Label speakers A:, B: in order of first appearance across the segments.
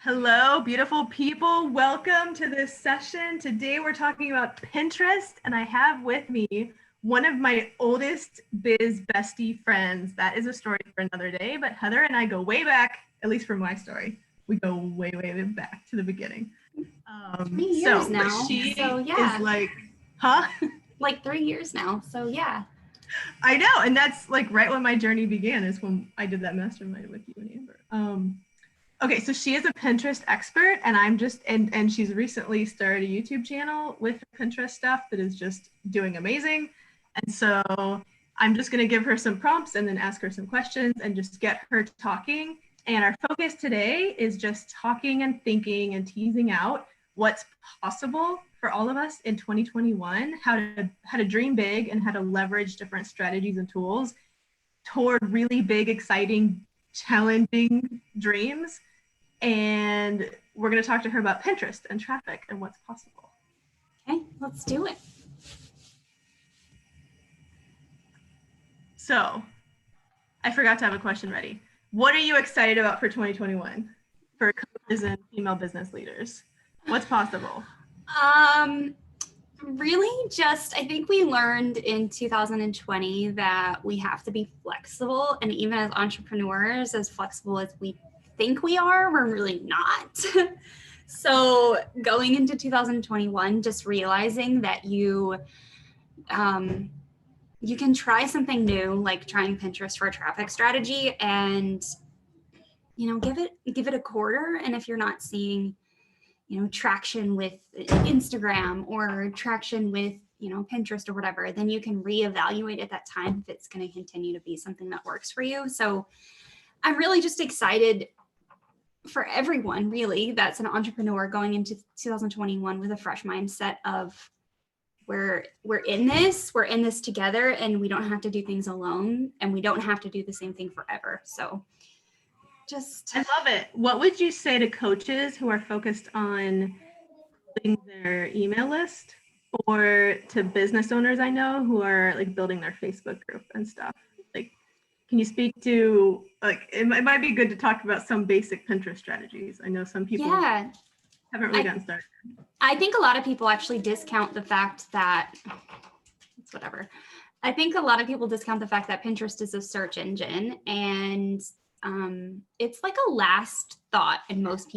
A: Hello, beautiful people. Welcome to this session. Today we're talking about Pinterest, and I have with me one of my oldest biz bestie friends. That is a story for another day, but Heather and I go way back, at least for my story. We go way back to the beginning.
B: 3 years now.
A: She
B: so yeah,
A: is like, huh?
B: like 3 years now. So yeah.
A: I know, and that's like right when my journey began is when I did that mastermind with you and Amber. Okay, so she is a Pinterest expert, and I'm just and she's recently started a YouTube channel with Pinterest stuff that is just doing amazing. And so I'm just gonna give her some prompts and then ask her some questions and just get her talking. And our focus today is just talking and thinking and teasing out what's possible for all of us in 2021, how to dream big and how to leverage different strategies and tools toward really big, exciting, challenging dreams. And we're going to talk to her about Pinterest and traffic and what's possible.
B: Okay, let's do it.
A: So I forgot to have a question ready. What are you excited about for 2021 for coaches and female business leaders? What's possible?
B: Really just, I think we learned in 2020 that we have to be flexible, and even as entrepreneurs, as flexible as we think we are, we're really not. So going into 2021, just realizing that you can try something new, like trying Pinterest for a traffic strategy, and give it a quarter. And if you're not seeing traction with Instagram or traction with Pinterest or whatever, then you can reevaluate at that time if it's going to continue to be something that works for you. So I'm really just excited for everyone, really, that's an entrepreneur going into 2021 with a fresh mindset of we're in this together, and we don't have to do things alone, and we don't have to do the same thing forever. So I
A: love it. What would you say to coaches who are focused on building their email list, or to business owners I know who are like building their Facebook group and stuff? Like, can you speak to, like, it might be good to talk about some basic Pinterest strategies. I know some people haven't really gotten started.
B: I think a lot of people actually discount the fact that it's whatever. I think a lot of people discount the fact that Pinterest is a search engine, and it's like a last thought in most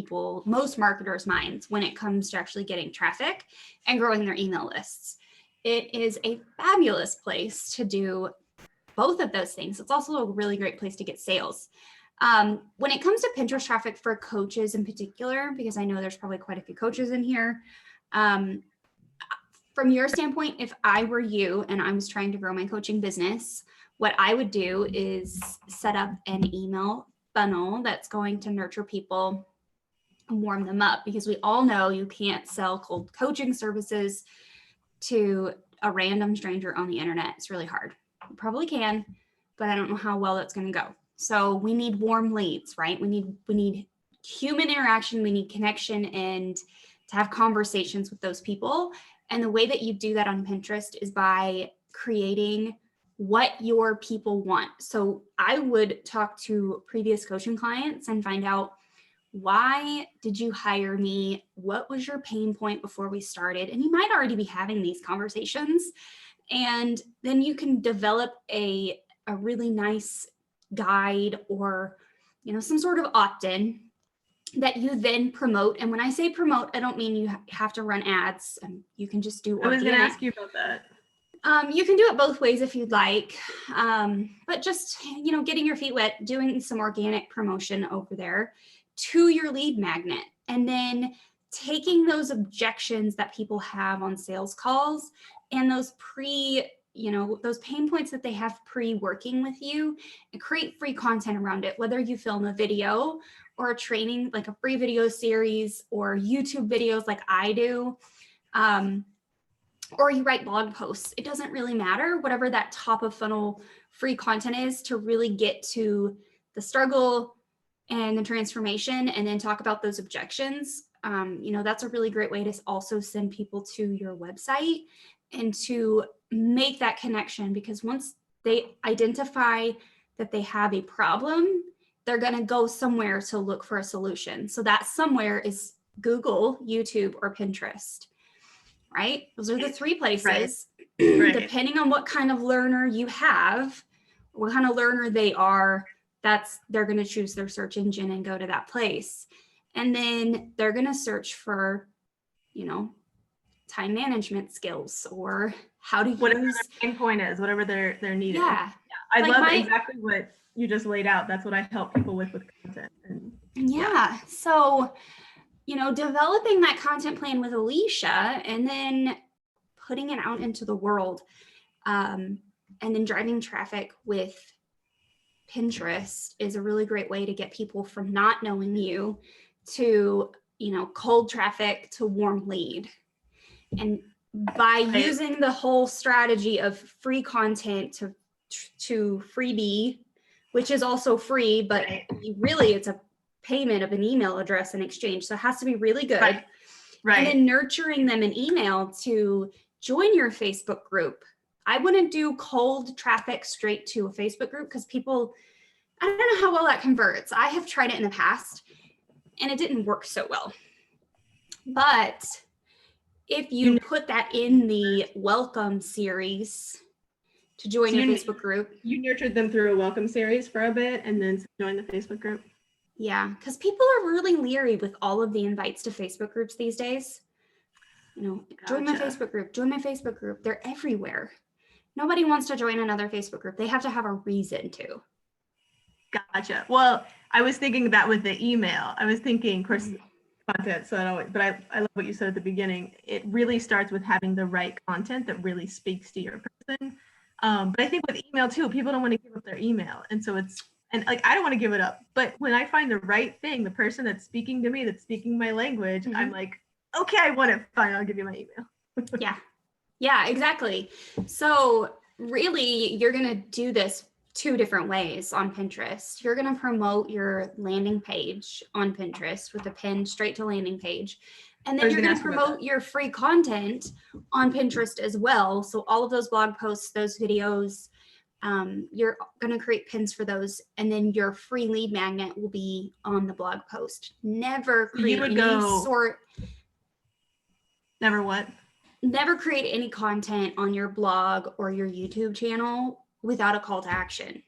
B: marketers' minds when it comes to actually getting traffic and growing their email lists. It is a fabulous place to do both of those things. It's also a really great place to get sales. When it comes to Pinterest traffic for coaches in particular, because I know there's probably quite a few coaches in here, from your standpoint, if I were you and I was trying to grow my coaching business, what I would do is set up an email funnel that's going to nurture people and warm them up, because we all know you can't sell cold coaching services to a random stranger on the internet. It's really hard. You probably can, but I don't know how well that's going to go. So we need warm leads, right? We need human interaction. We need connection, and to have conversations with those people. And the way that you do that on Pinterest is by creating what your people want. So I would talk to previous coaching clients and find out, why did you hire me? What was your pain point before we started? And you might already be having these conversations. And then you can develop a really nice guide or, some sort of opt-in that you then promote. And when I say promote, I don't mean you have to run ads. You can just do organic.
A: I was going to ask you about that.
B: You can do it both ways if you'd like, but just, getting your feet wet, doing some organic promotion over there to your lead magnet, and then taking those objections that people have on sales calls and those those pain points that they have pre-working with you, and create free content around it, whether you film a video or a training, like a free video series, or YouTube videos like I do, or you write blog posts. It doesn't really matter, whatever that top of funnel free content is, to really get to the struggle and the transformation, and then talk about those objections. That's a really great way to also send people to your website and to make that connection, because once they identify that they have a problem they're going to go somewhere to look for a solution. So that somewhere is Google, YouTube, or Pinterest, right? Those are the three places. Right. Depending on what kind of learner you have, what kind of learner they are, they're going to choose their search engine and go to that place. And then they're going to search for, time management skills or how to
A: whatever
B: use
A: their main point is, whatever they're needing.
B: Yeah.
A: I love exactly what you just laid out. That's what I help people with content.
B: Yeah. So, developing that content plan with Alicia and then putting it out into the world, and then driving traffic with Pinterest is a really great way to get people from not knowing you to, cold traffic to warm lead. And by using the whole strategy of free content to freebie, which is also free, but really it's a payment of an email address in exchange. So it has to be really good. Right. And then nurturing them in email to join your Facebook group. I wouldn't do cold traffic straight to a Facebook group because people, I don't know how well that converts. I have tried it in the past and it didn't work so well. But if you put that in the welcome series to join your Facebook group.
A: You nurtured them through a welcome series for a bit and then join the Facebook group.
B: Yeah, because people are really leery with all of the invites to Facebook groups these days. Join my Facebook group, join my Facebook group. They're everywhere. Nobody wants to join another Facebook group. They have to have a reason to.
A: Gotcha. Well, I was thinking that with the email. I was thinking, of course, content. So I love what you said at the beginning. It really starts with having the right content that really speaks to your person. But I think with email too, people don't want to give up their email. And so I don't want to give it up. But when I find the right thing, the person that's speaking to me, that's speaking my language, I'm like, okay, I want it. Fine, I'll give you my email.
B: Yeah, exactly. So really, you're going to do this two different ways on Pinterest. You're going to promote your landing page on Pinterest with a pin straight to landing page. And then you're going to promote your free content on Pinterest as well. So all of those blog posts, those videos, you're going to create pins for those. And then your free lead magnet will be on the blog post. Never create Never create any content on your blog or your YouTube channel without a call to action.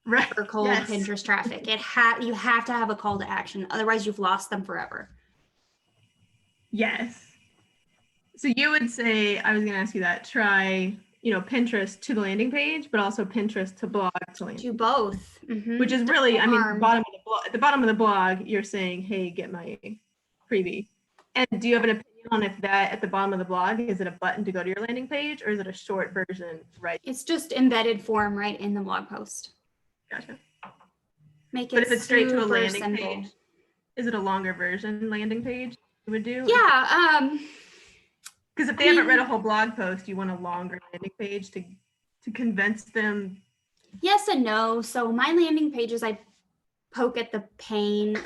A: Right.
B: For cold Pinterest traffic. You have to have a call to action. Otherwise you've lost them forever.
A: Yes. So you would say, I was going to ask you that, try, Pinterest to the landing page, but also Pinterest to blog to landing.
B: Do both.
A: Which is really, at the bottom of the blog, you're saying, hey, get my freebie. And do you have an opinion on if that at the bottom of the blog, is it a button to go to your landing page or is it a short version? Right.
B: It's just embedded form right in the blog post.
A: Gotcha.
B: Make it
A: but if it's straight to a landing
B: simple.
A: page, is it a longer version landing page you would do?
B: Yeah.
A: Because if they haven't read a whole blog post, you want a longer landing page to convince them.
B: Yes and no. So my landing pages, I poke at the pain,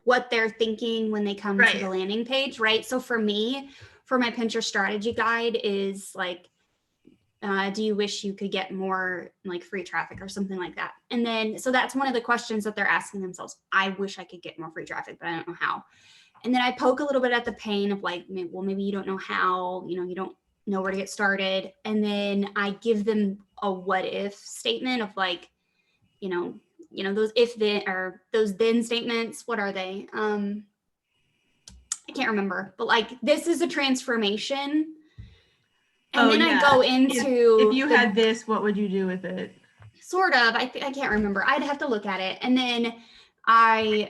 B: what they're thinking when they come to the landing page, right? So for me, for my Pinterest strategy guide is like, do you wish you could get more like free traffic or something like that? And then, so that's one of the questions that they're asking themselves. I wish I could get more free traffic, but I don't know how. And then I poke a little bit at the pain of like, well, maybe you don't know how, you don't know where to get started. And then I give them a what if statement of like, those if then or those then statements. What are they? I can't remember, but like, this is a transformation. And I go into
A: if you had this, what would you do with it?
B: Sort of. I can't remember. I'd have to look at it. And then I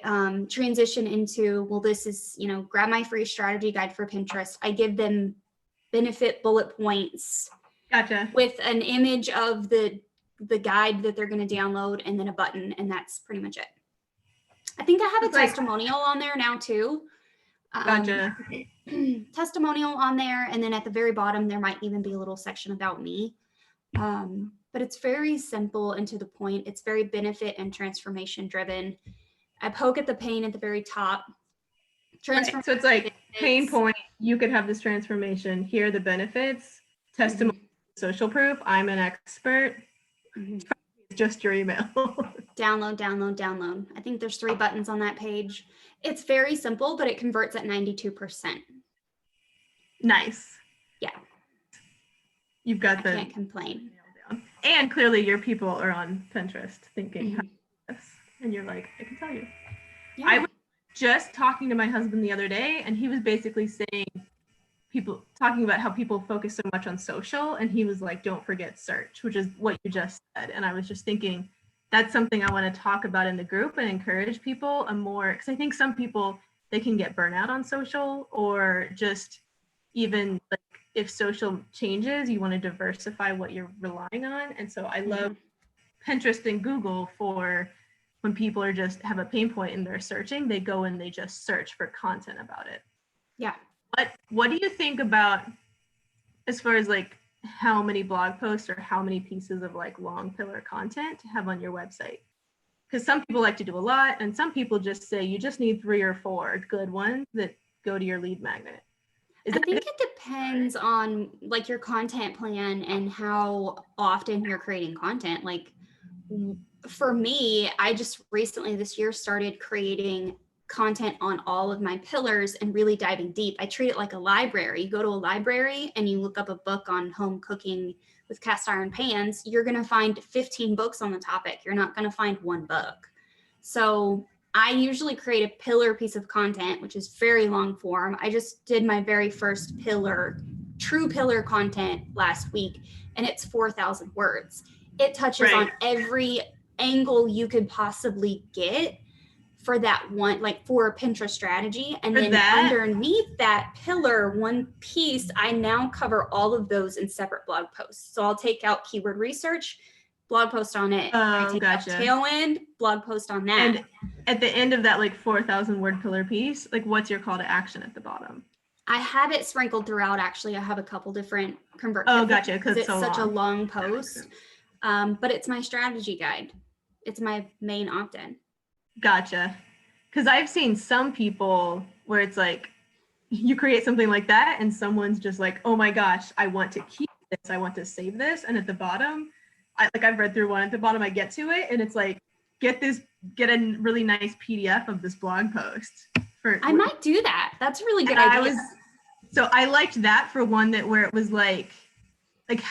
B: transition into, well, this is, grab my free strategy guide for Pinterest. I give them benefit bullet points.
A: Gotcha.
B: With an image of the guide that they're going to download and then a button. And that's pretty much it. I think I have a testimonial on there now too.
A: Gotcha.
B: Testimonial on there. And then at the very bottom, there might even be a little section about me. But it's very simple and to the point. It's very benefit and transformation driven. I poke at the pain at the very top.
A: So it's like pain point. You could have this transformation. Here are the benefits. Testimony, social proof. I'm an expert. It's just your email.
B: Download, download, download. I think there's 3 buttons on that page. It's very simple, but it converts at 92%.
A: Nice.
B: Yeah.
A: You've got
B: I can't complain.
A: Down. And clearly your people are on Pinterest thinking, this, and you're like, I can tell you. Yeah. I was just talking to my husband the other day, and he was basically saying, talking about how people focus so much on social, and he was like, don't forget search, which is what you just said. And I was just thinking, that's something I want to talk about in the group and encourage people because I think some people, they can get burnout on social, or just even like if social changes, you want to diversify what you're relying on. And so I love Pinterest and Google for when people are just have a pain point and they're searching, they go and they just search for content about it.
B: Yeah.
A: What do you think about as far as like how many blog posts or how many pieces of like long pillar content to have on your website? Because some people like to do a lot, and some people just say you just need 3 or 4 good ones that go to your lead magnet.
B: I think it depends on like your content plan and how often you're creating content. Like for me, I just recently this year started creating content on all of my pillars and really diving deep. I treat it like a library. You go to a library and you look up a book on home cooking with cast iron pans, you're going to find 15 books on the topic. You're not going to find one book. So I usually create a pillar piece of content, which is very long form. I just did my very first true pillar content last week, and it's 4,000 words. It touches on every angle you could possibly get for that one, like for a Pinterest strategy. And then underneath that pillar, one piece, I now cover all of those in separate blog posts. So I'll take out keyword research, blog post on it. I take out tailwind, blog post on that.
A: And at the end of that like 4,000 word pillar piece, like what's your call to action at the bottom?
B: I have it sprinkled throughout. Actually, I have a couple different
A: gotcha.
B: Because it's such a long post. But it's my strategy guide. It's my main opt-in.
A: Gotcha. Because I've seen some people where it's like you create something like that and someone's just like, oh my gosh, I want to keep this. I want to save this. And at the bottom, I've read through one at the bottom, I get to it and it's like, get a really nice PDF of this blog post.
B: I might do that. That's a really good idea.
A: So I liked that for one where it was like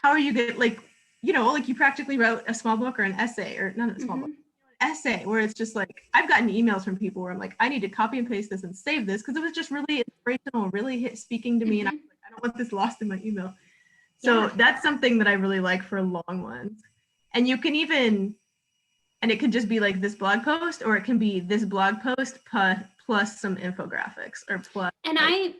A: how are you going to like you practically wrote a small book or an essay or not a small book. Essay where it's just like I've gotten emails from people where I'm like I need to copy and paste this and save this because it was just really inspirational, really speaking to me, and I was like, I don't want this lost in my email. So that's something that I really like for long ones. And you can even, and it could just be like this blog post, or it can be this blog post plus some infographics or plus.
B: And like,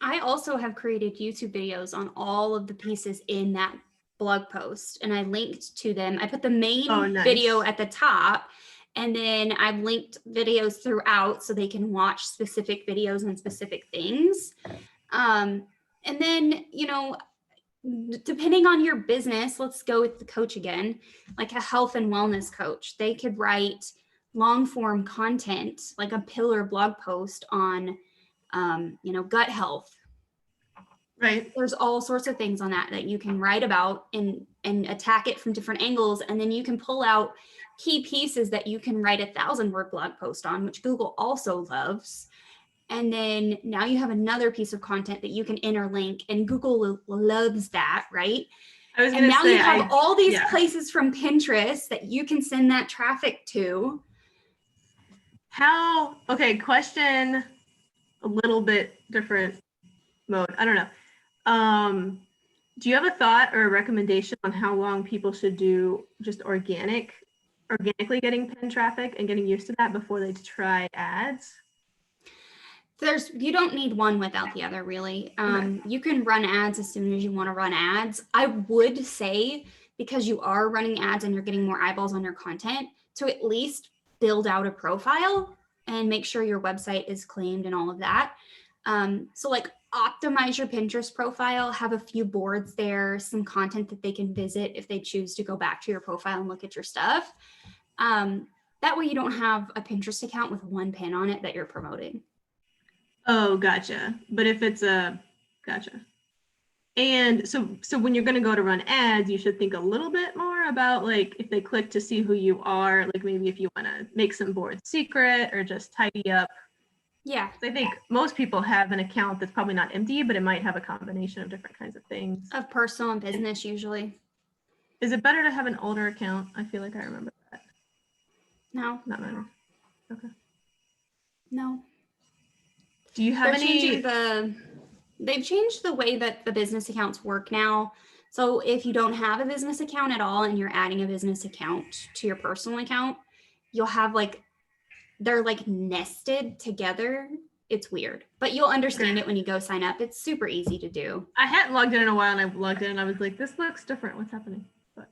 B: I also have created YouTube videos on all of the pieces in that blog post, and I linked to them. I put the main video at the top, and then I've linked videos throughout so they can watch specific videos on specific things. And then, depending on your business, let's go with the coach again, like a health and wellness coach, they could write long form content, like a pillar blog post on, gut health.
A: Right.
B: There's all sorts of things on that you can write about and attack it from different angles. And then you can pull out key pieces that you can write 1,000-word blog post on, which Google also loves. And then now you have another piece of content that you can interlink, and Google loves that, right? And now you have all these places from Pinterest that you can send that traffic to.
A: Question a little bit different mode. I don't know. Do you have a thought or a recommendation on how long people should do just organically getting pin traffic and getting used to that before they try ads?
B: You don't need one without the other, really. You can run ads as soon as you want to run ads. I would say, because you are running ads and you're getting more eyeballs on your content, to at least build out a profile and make sure your website is claimed and all of that. So like optimize your Pinterest profile, have a few boards there, some content that they can visit if they choose to go back to your profile and look at your stuff. That way you don't have a Pinterest account with one pin on it that you're promoting.
A: Oh, gotcha. But if it's gotcha. And so when you're going to go to run ads, you should think a little bit more about like if they click to see who you are, like maybe if you want to make some boards secret or just tidy up.
B: Yeah.
A: I think most people have an account that's probably not empty, but it might have a combination of different kinds of things.
B: Of personal and business usually.
A: Is it better to have an older account? I feel like I remember that.
B: No.
A: Not matter. Okay.
B: No.
A: Do you have
B: They've changed the way that the business accounts work now. So if you don't have a business account at all and you're adding a business account to your personal account, you'll have like, they're like nested together. It's weird, but you'll understand it when you go sign up. It's super easy to do.
A: I hadn't logged in a while and I logged in and I was like, this looks different. What's happening? But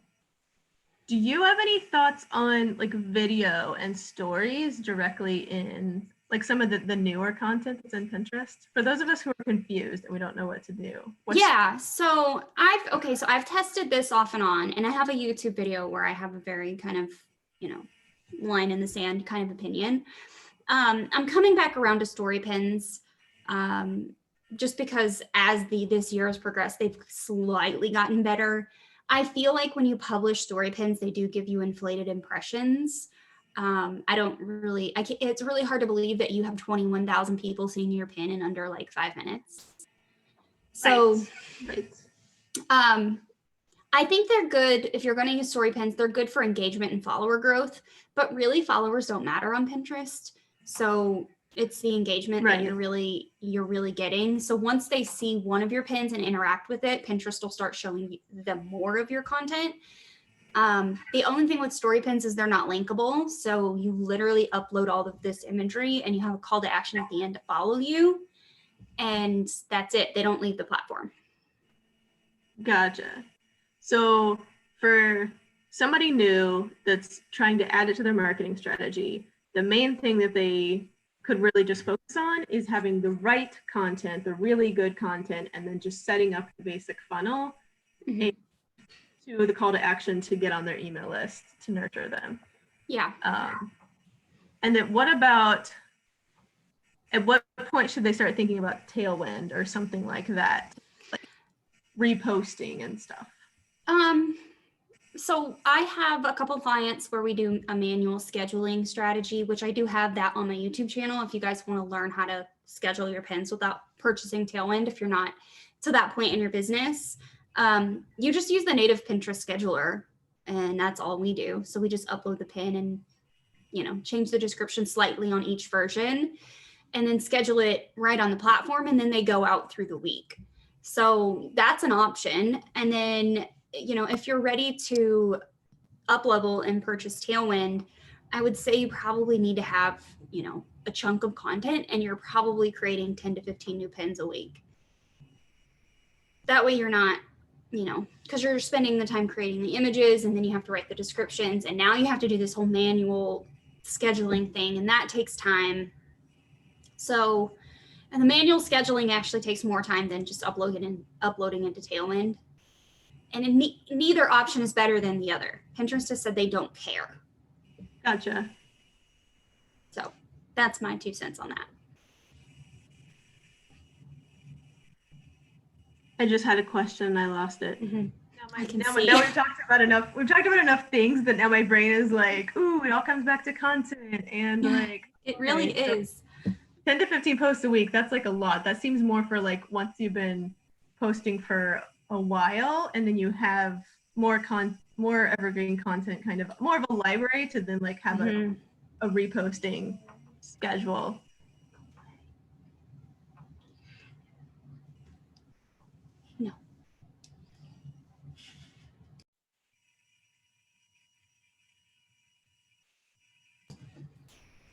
A: do you have any thoughts on like video and stories directly in like some of the newer content that's in Pinterest? For those of us who are confused and we don't know what to do.
B: So I've tested this off and on, and I have a YouTube video where I have a very kind of, line in the sand kind of opinion. I'm coming back around to story pins, just because as this year has progressed, they've slightly gotten better. I feel like when you publish story pins, they do give you inflated impressions. It's really hard to believe that you have 21,000 people seeing your pin in under like 5 minutes. So,
A: right.
B: I think they're good if you're going to use story pins. They're good for engagement and follower growth, but really followers don't matter on Pinterest. So it's the engagement that you're really getting. So once they see one of your pins and interact with it, Pinterest will start showing them more of your content. The only thing with story pins is they're not linkable. So you literally upload all of this imagery and you have a call to action at the end to follow you. And that's it. They don't leave the platform.
A: Gotcha. So for somebody new that's trying to add it to their marketing strategy, the main thing that they could really just focus on is having the right content, the really good content, and then just setting up the basic funnel to the call to action to get on their email list to nurture them.
B: Yeah.
A: And then at what point should they start thinking about Tailwind or something like that, like reposting and stuff?
B: So I have a couple clients where we do a manual scheduling strategy, which I do have that on my YouTube channel. If you guys want to learn how to schedule your pins without purchasing Tailwind, if you're not to that point in your business, you just use the native Pinterest scheduler, and that's all we do. So we just upload the pin and, change the description slightly on each version and then schedule it right on the platform. And then they go out through the week. So that's an option. And then, if you're ready to up level and purchase Tailwind, I would say you probably need to have, a chunk of content, and you're probably creating 10 to 15 new pins a week. That way you're not, because you're spending the time creating the images and then you have to write the descriptions. And now you have to do this whole manual scheduling thing, and that takes time. So, and the manual scheduling actually takes more time than just uploading into Tailwind. And neither option is better than the other. Pinterest has said they don't care.
A: Gotcha.
B: So that's my 2 cents on that.
A: I just had a question and I lost it.
B: Mm-hmm.
A: Now we've talked about enough things that now my brain is like, ooh, it all comes back to content. And
B: it really is.
A: So 10 to 15 posts a week, that's like a lot. That seems more for like once you've been posting for a while and then you have more evergreen content, kind of more of a library to then like have a reposting schedule.
B: No.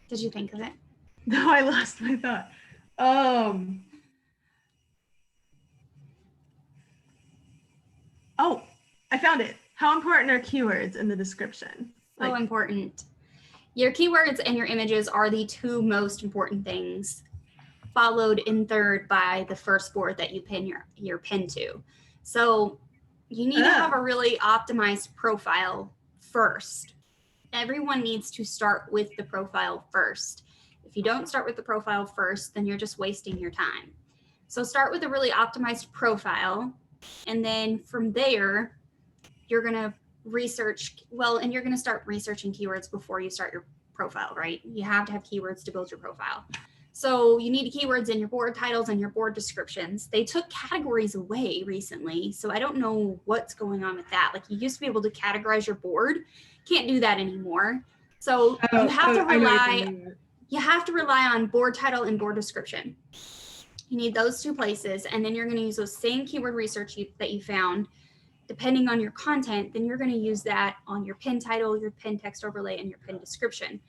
B: Did you think of it?
A: No, I lost my thought. Oh, I found it. How important are keywords in the description?
B: So important. Your keywords and your images are the 2 most important things, followed in third by the first board that you pin your pin to. So you need to have a really optimized profile first. Everyone needs to start with the profile first. If you don't start with the profile first, then you're just wasting your time. So start with a really optimized profile. And then from there, you're going to research, well, and you're going to start researching keywords before you start your profile, right? You have to have keywords to build your profile. So you need keywords in your board titles and your board descriptions. They took categories away recently, so I don't know what's going on with that. Like, you used to be able to categorize your board, can't do that anymore. So you have to rely on board title and board description. You need those two places, and then you're going to use those same keyword research that you found. Depending on your content, then you're going to use that on your pin title, your pin text overlay, and your pin description.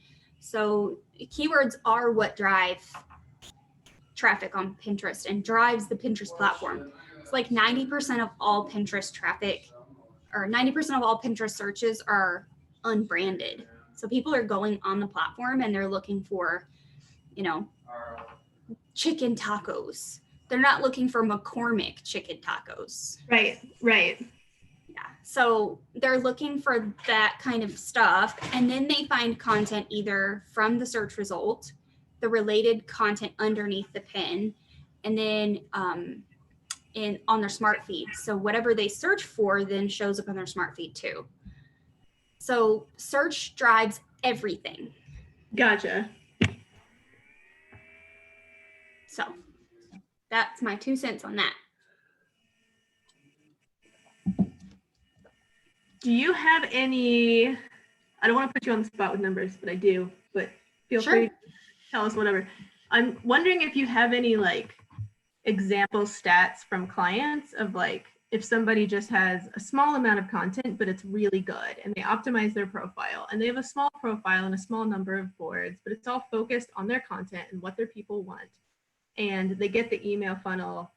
B: So keywords are what drive traffic on Pinterest and drives the Pinterest platform. It's like 90% of all Pinterest traffic, or 90% of all Pinterest searches are unbranded. So people are going on the platform and they're looking for, chicken tacos. They're not looking for McCormick chicken tacos.
A: Right.
B: Yeah. So they're looking for that kind of stuff. And then they find content either from the search result, the related content underneath the pin, and then on their smart feed. So whatever they search for then shows up on their smart feed too. So search drives everything.
A: Gotcha.
B: So that's my 2 cents on that.
A: Do you have any, I don't want to put you on the spot with numbers, but I do, but feel free to tell us whatever. I'm wondering if you have any like example stats from clients of like, if somebody just has a small amount of content, but it's really good and they optimize their profile and they have a small profile and a small number of boards, but it's all focused on their content and what their people want. And they get the email funnel.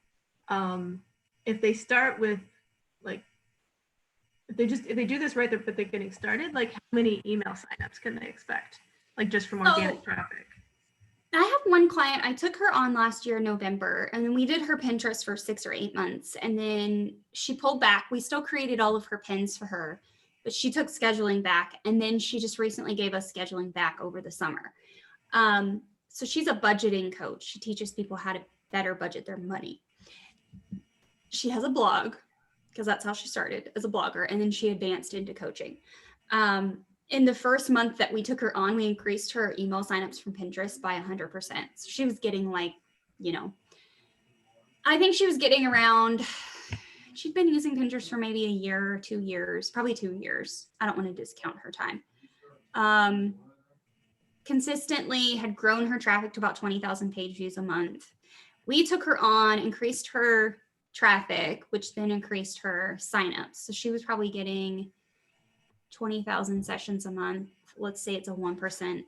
A: If they start with like, if they do this right, but they're getting started, like how many email signups can they expect? Like just from organic traffic?
B: I have one client, I took her on last year in November, and then we did her Pinterest for 6 or 8 months. And then she pulled back. We still created all of her pins for her, but she took scheduling back. And then she just recently gave us scheduling back over the summer. So she's a budgeting coach. She teaches people how to better budget their money. She has a blog, because that's how she started, as a blogger, and then she advanced into coaching. In the first month that we took her on, we increased her email signups from Pinterest by 100%. So she was getting like, I think she was getting around, she'd been using Pinterest for maybe a year or 2 years, probably 2 years. I don't want to discount her time. Consistently had grown her traffic to about 20,000 page views a month. We took her on, increased her traffic, which then increased her signups. So she was probably getting 20,000 sessions a month. Let's say it's a 1%,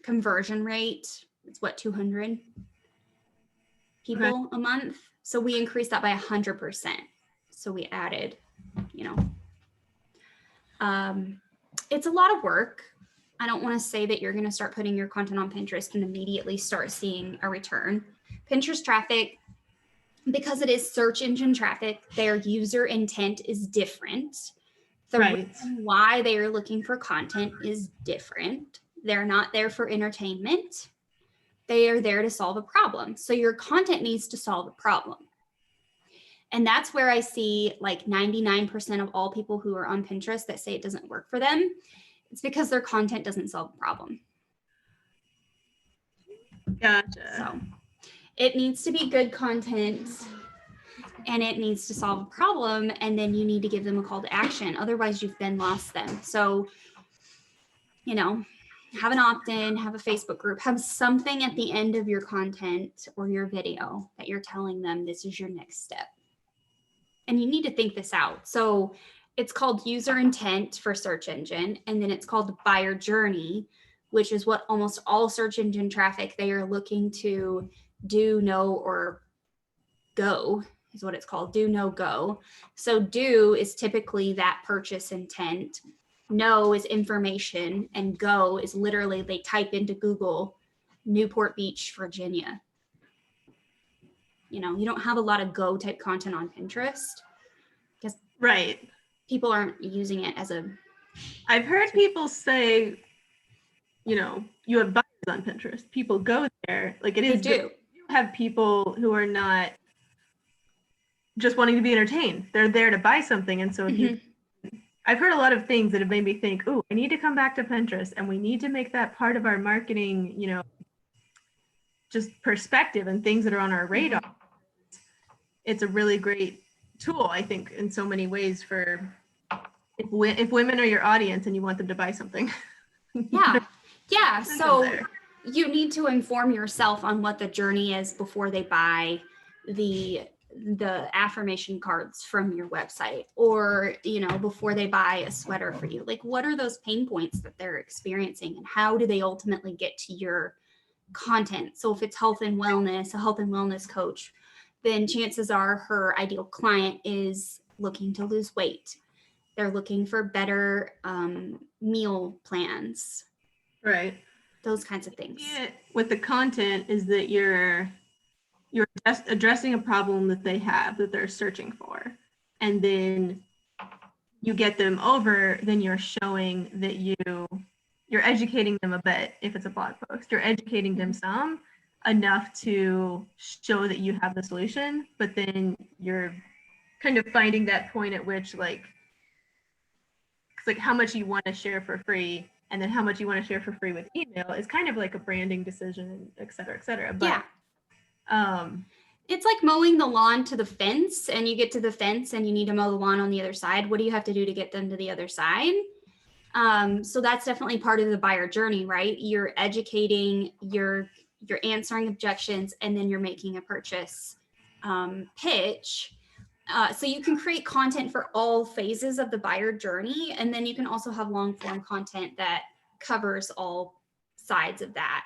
B: conversion rate. It's 200 people a month. So we increased that by 100%. So we added, it's a lot of work. I don't want to say that you're going to start putting your content on Pinterest and immediately start seeing a return. Pinterest traffic, because it is search engine traffic, their user intent is different. The reason why they are looking for content is different. They're not there for entertainment. They are there to solve a problem. So your content needs to solve a problem. And that's where I see like 99% of all people who are on Pinterest that say it doesn't work for them. It's because their content doesn't solve a problem.
A: Gotcha.
B: So it needs to be good content and it needs to solve a problem. And then you need to give them a call to action. Otherwise, you've then lost them. So, have an opt-in, have a Facebook group, have something at the end of your content or your video that you're telling them this is your next step. And you need to think this out. So it's called user intent for search engine. And then it's called buyer journey, which is what almost all search engine traffic, they are looking to do, know, or go is what it's called. Do, know, go. So do is typically that purchase intent. Know is information, and go is literally they type into Google Newport Beach, Virginia. You don't have a lot of go type content on Pinterest because people aren't using it as a.
A: I've heard people say, you have buyers on Pinterest. People go there. Like it is.
B: They do.
A: You have people who are not just wanting to be entertained. They're there to buy something. And so if you I've heard a lot of things that have made me think, oh, I need to come back to Pinterest, and we need to make that part of our marketing, you know, just perspective and things that are on our radar. It's a really great tool, I think, in so many ways for if women are your audience and you want them to buy something.
B: Yeah. So you need to inform yourself on what the journey is before they buy the affirmation cards from your website, or, you know, before they buy a sweater for you. Like, what are those pain points that they're experiencing, and how do they ultimately get to your content? So if it's health and wellness, a health and wellness coach, then chances are her ideal client is looking to lose weight. They're looking for better meal plans.
A: Right.
B: Those kinds of things.
A: With the content is that you're just addressing a problem that they have, that they're searching for. And then you get them over, then you're showing that you're educating them a bit. If it's a blog post, you're educating them some enough to show that you have the solution, but then you're kind of finding that point at which, like how much you want to share for free and then how much you want to share for free with email is kind of like a branding decision, et cetera, et cetera. But
B: it's like mowing the lawn to the fence, and you get to the fence and you need to mow the lawn on the other side. What do you have to do to get them to the other side? So that's definitely part of the buyer journey, right? You're educating, you're answering objections, and then you're making a purchase pitch. So you can create content for all phases of the buyer journey. And then you can also have long form content that covers all sides of that.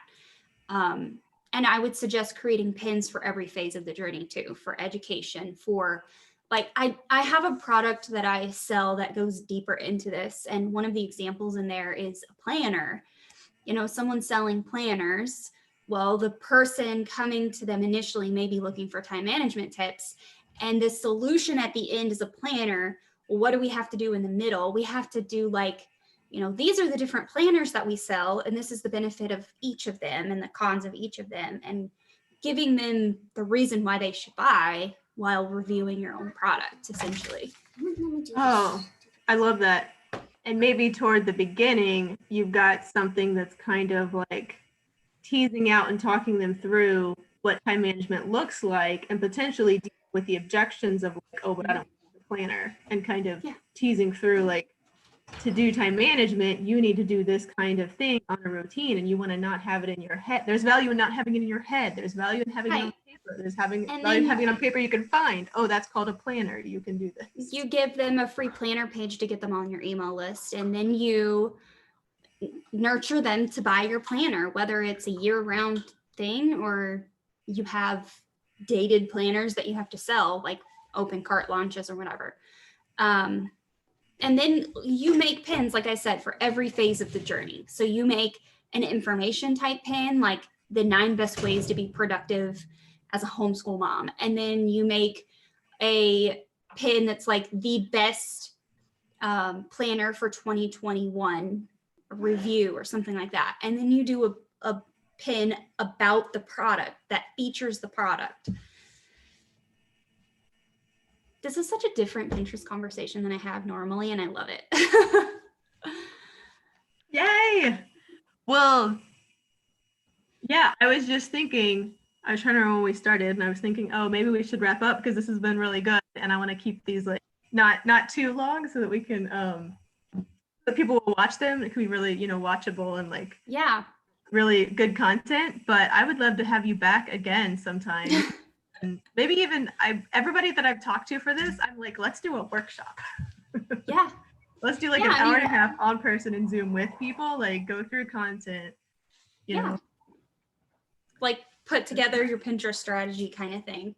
B: And I would suggest creating pins for every phase of the journey too, for education, for like, I have a product that I sell that goes deeper into this. And one of the examples in there is a planner. You know, someone selling planners. Well, the person coming to them initially may be looking for time management tips. And the solution at the end is a planner. Well, what do we have to do in the middle? We have to do like, you know, these are the different planners that we sell, and this is the benefit of each of them and the cons of each of them, and giving them the reason why they should buy while reviewing your own product, essentially.
A: Oh, I love that. And maybe toward the beginning, you've got something that's kind of like teasing out and talking them through what time management looks like, and potentially deal with the objections of like, oh, but I don't have the planner, and kind of teasing through like, to do time management, you need to do this kind of thing on a routine, and you want to not have it in your head. There's value in not having it in your head. There's value in having it on paper. There's value in having it on paper you can find. Oh, that's called a planner. You can do this.
B: You give them a free planner page to get them on your email list, and then you nurture them to buy your planner, whether it's a year-round thing or you have dated planners that you have to sell, like open cart launches or whatever. And then you make pins, like I said, for every phase of the journey. So you make an information type pin, like the 9 best ways to be productive as a homeschool mom. And then you make a pin that's like the best planner for 2021 review or something like that. And then you do a pin about the product that features the product. This is such a different Pinterest conversation than I have normally, and I love it.
A: Yay! Well, yeah, I was just thinking, I was trying to remember when we started, and I was thinking, oh, maybe we should wrap up because this has been really good, and I want to keep these like not too long so that we can so people will watch them. It can be really, you know, watchable and like really good content. But I would love to have you back again sometime. And maybe even everybody that I've talked to for this, I'm like, let's do a workshop.
B: Yeah.
A: Let's do like an hour and a half on person in Zoom with people, like go through content, you know.
B: Like put together your Pinterest strategy kind of thing.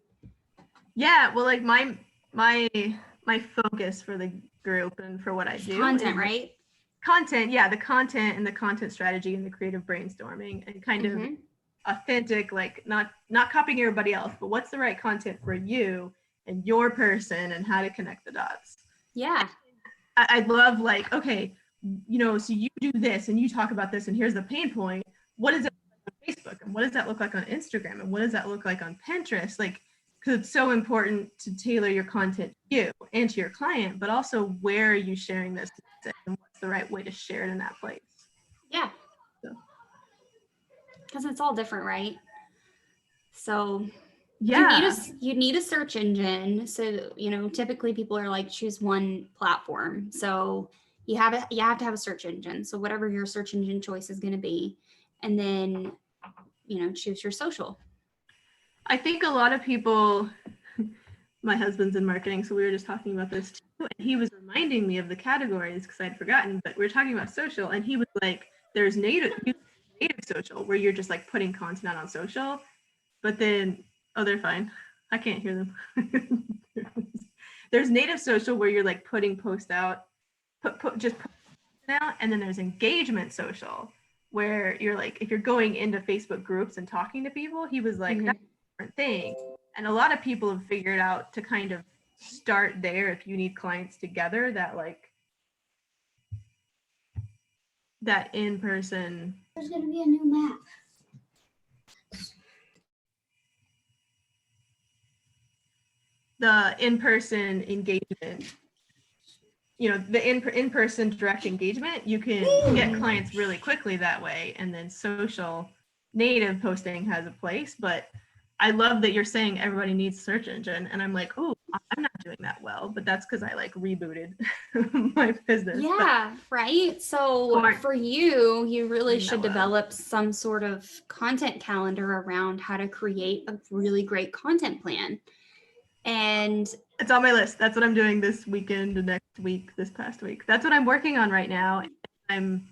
B: Yeah,
A: well, like my focus for the group and for what I do.
B: Content, right?
A: Content, yeah, the content and the content strategy and the creative brainstorming and kind of authentic, like not copying everybody else, but what's the right content for you and your person and how to connect the dots.
B: Yeah.
A: I love like, okay, you know, so you do this and you talk about this and here's the pain point. What does it look like on Facebook? And what does that look like on Instagram? And what does that look like on Pinterest? Like because it's so important to tailor your content to you and to your client, but also where are you sharing this and what's the right way to share it in that place.
B: Yeah. Because it's all different, right? So
A: yeah,
B: you need a search engine. So, typically people are like, choose one platform. So you have to have a search engine. So whatever your search engine choice is going to be, and then, choose your social.
A: I think a lot of people, my husband's in marketing, so we were just talking about this too, and he was reminding me of the categories because I'd forgotten, but we were talking about social, and he was like, there's native social where you're just like putting content out on social, but then, oh, they're fine. I can't hear them. There's native social where you're like putting posts out, just out, and then there's engagement social where you're like, if you're going into Facebook groups and talking to people, he was like, that's a different thing. And a lot of people have figured out to kind of start there if you need clients together, that like that in-person.
C: There's going to be a new map.
A: The in-person engagement, the in-person direct engagement, you can get clients really quickly that way. And then social native posting has a place, but I love that you're saying everybody needs search engine. And I'm like, oh, I'm not doing that well, but that's because I like rebooted my business.
B: Yeah, right. So for you really should develop some sort of content calendar around how to create a really great content plan. And
A: it's on my list. That's what I'm doing this weekend, the next week, this past week. That's what I'm working on right now. I'm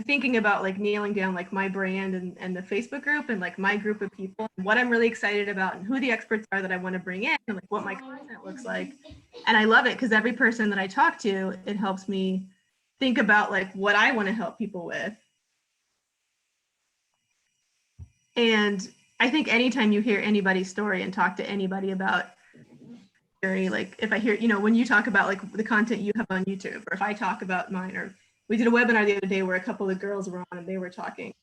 A: thinking about like nailing down like my brand and the Facebook group and like my group of people and what I'm really excited about and who the experts are that I want to bring in and like what my content looks like. And I love it because every person that I talk to, it helps me think about like what I want to help people with. And I think anytime you hear anybody's story and talk to anybody about like if I hear, when you talk about like the content you have on YouTube, or if I talk about mine, or we did a webinar the other day where a couple of girls were on and they were talking.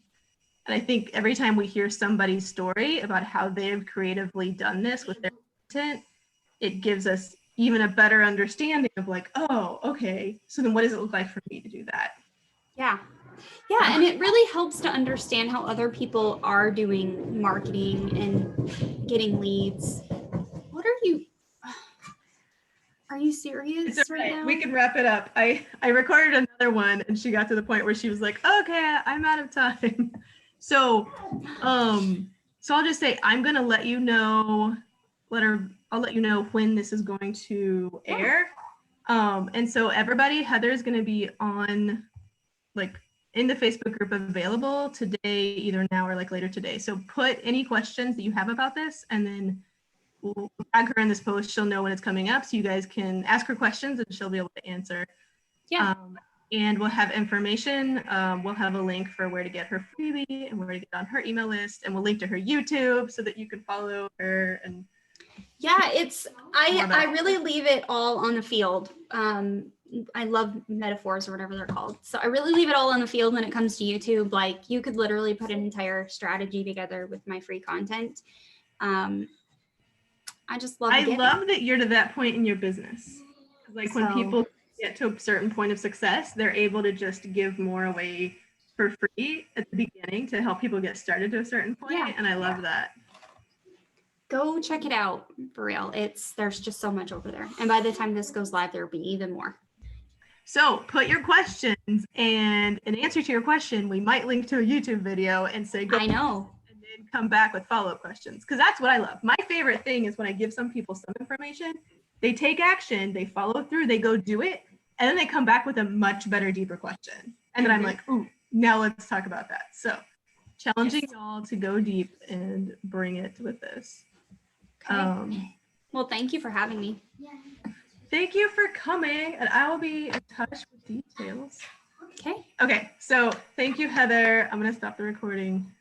A: And I think every time we hear somebody's story about how they've creatively done this with their content, it gives us even a better understanding of like, oh, okay, so then what does it look like for me to do that?
B: Yeah. Yeah, and it really helps to understand how other people are doing marketing and getting leads. What are you serious right now?
A: We can wrap it up. I recorded another one and she got to the point where she was like, okay, I'm out of time. So I'll just say I'm gonna let you know, I'll let you know when this is going to air. And so everybody, Heather's gonna be on like in the Facebook group available today, either now or like later today. So put any questions that you have about this and then we'll tag her in this post. She'll know when it's coming up so you guys can ask her questions and she'll be able to answer.
B: Yeah.
A: And we'll have information. We'll have a link for where to get her freebie and where to get on her email list. And we'll link to her YouTube so that you can follow her. And
B: yeah, I really leave it all on the field. I love metaphors or whatever they're called. So I really leave it all on the field when it comes to YouTube. Like you could literally put an entire strategy together with my free content. I just love
A: that you're to that point in your business. Like when people get to a certain point of success, they're able to just give more away for free at the beginning to help people get started to a certain point. Yeah. And I love that.
B: Go check it out for real. There's just so much over there. And by the time this goes live, there'll be even more.
A: So put your questions, and in answer to your question, we might link to a YouTube video and say, go.
B: I know.
A: And then come back with follow-up questions. Because that's what I love. My favorite thing is when I give some people some information, they take action, they follow through, they go do it, and then they come back with a much better, deeper question. And then I'm like, ooh, now let's talk about that. So challenging y'all to go deep and bring it with this.
B: Okay. Well, thank you for having me.
C: Yeah.
A: Thank you for coming, and I will be in touch with details.
B: Okay.
A: Okay, so thank you, Heather. I'm going to stop the recording.